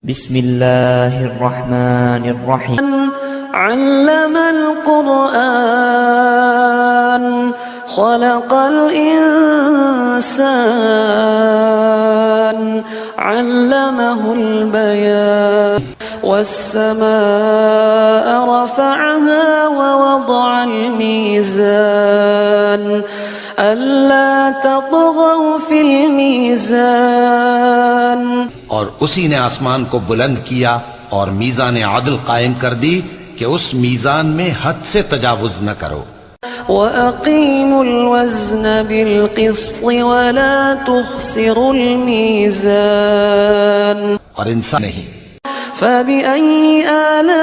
बिस्मिल्लाहिर्रहमानिर्रहीम। अल्लमल क़ुरआन ख़लक़ल इंसान अल्लमहुल बयान वस्समाअ रफ़अहा ववदअल मीज़ान अल्ला तत्ग़ौ फ़िल मीज़ान। और उसी ने आसमान को बुलंद किया और मीज़ान आदल कायम कर दी कि उस मीज़ान में हद से तजावुज न करो। वअक़ीमुल वज़्न बिल-क़िस्ति वला तुख़्सिरुल मीज़ान। और इंसान नहीं। फ़बिअय्यि आलाइ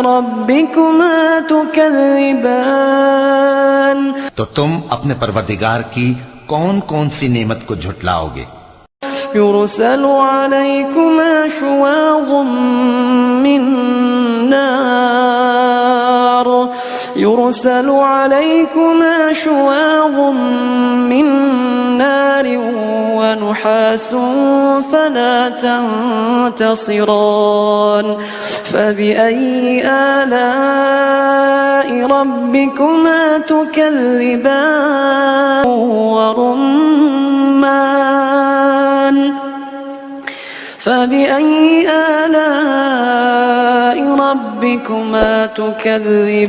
रब्बिकुमा तुकज़्ज़िबान। तो तुम अपने परवरदिगार की कौन कौन सी नेमत को झुटलाओगे। युरसलु अलैकुमा शुवाज़ुम मिन नार युरसलु अलैकुमा शुवाज़ुम मिन नार व नुहासुन फला तंतसिरान। फबिअय्यि आलाइ रब्बिकुमा तुकज़्ज़िबान। वरुम्मान। फबिअय्यि आलाइ रब्बिकुमा तुकज़्ज़िबान।